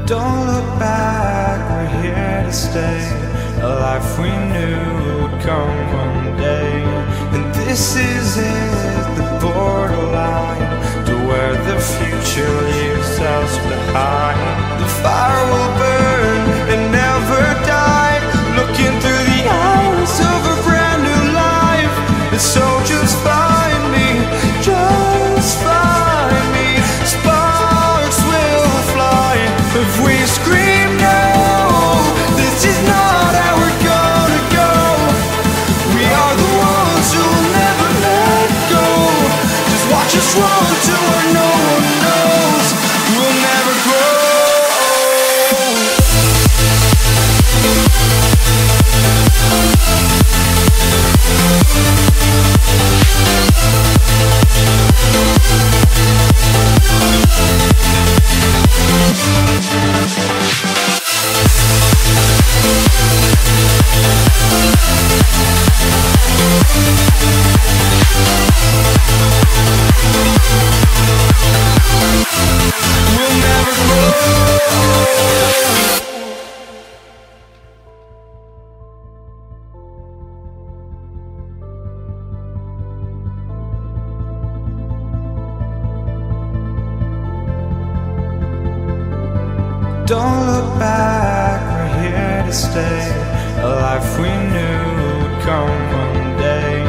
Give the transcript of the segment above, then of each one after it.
Don't look back, we're here to stay. A life we knew would come one day. And this is it, the borderline to where the future leaves us behind. The fire will burn and never die, looking through the eyes of a brand new life. And so just find me, just find me. Sparks will fly if we scream no. This is not how we're gonna go. We are the ones who will never let go. Just watch us run to where no one knows. We'll never grow. We'll never grow. Don't look back, we're here to stay. A life we knew would come one day.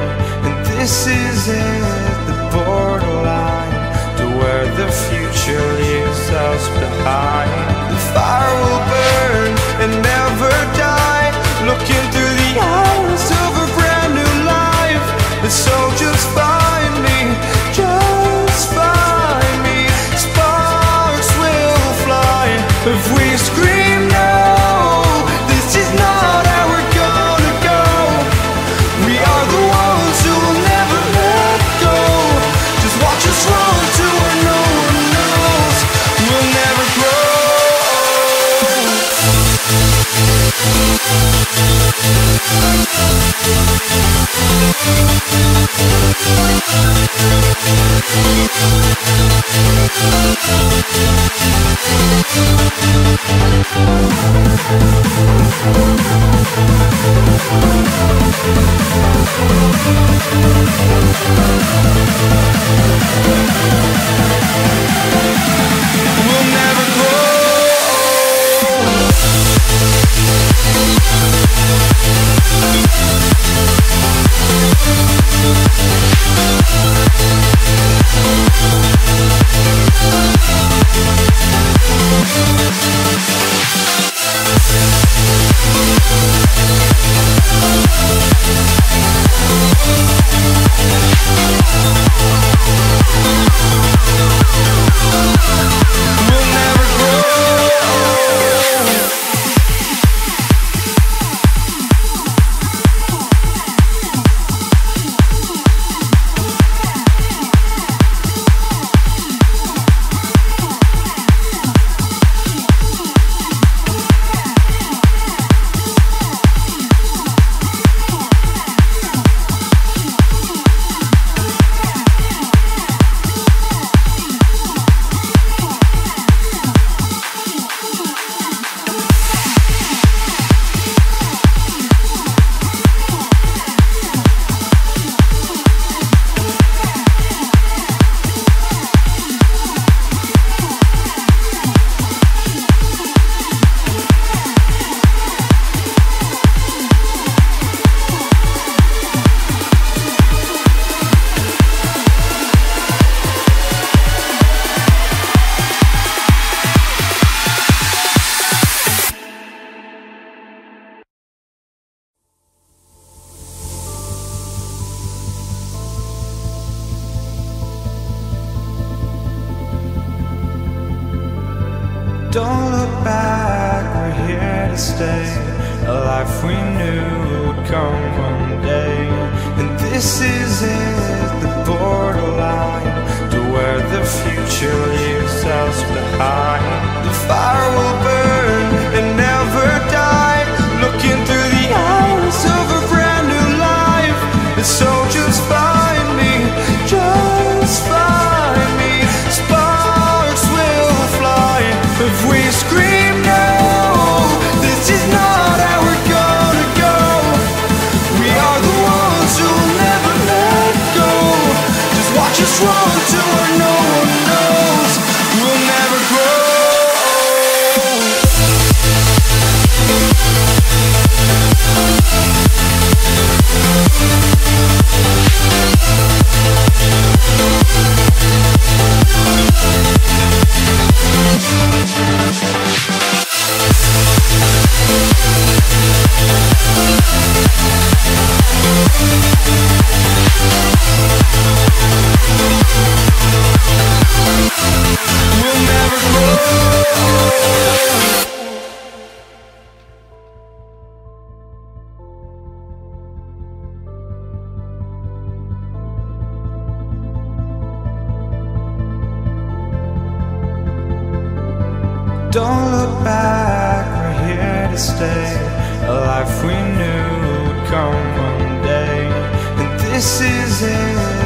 And this is it, the borderline to where the future leaves us behind. The fire will burn and never die, looking through the eyes of a brand new life. And so just find me, just find me. Sparks will fly if we scream no. This is not how we're gonna go. We are the ones who will never let go. Just watch us run to where no one knows. We'll never grow. We'll never grow. We'll never grow. Don't look back, we're here to stay. A life we knew would come one day. And this is it, the borderline to where the future leaves us behind. The fire will burn and never die, looking through the eyes of a brand new life. And so just find me, just find me. Sparks will fly if we scream Don't look back, we're here to stay. A life we knew would come one day. And this is it,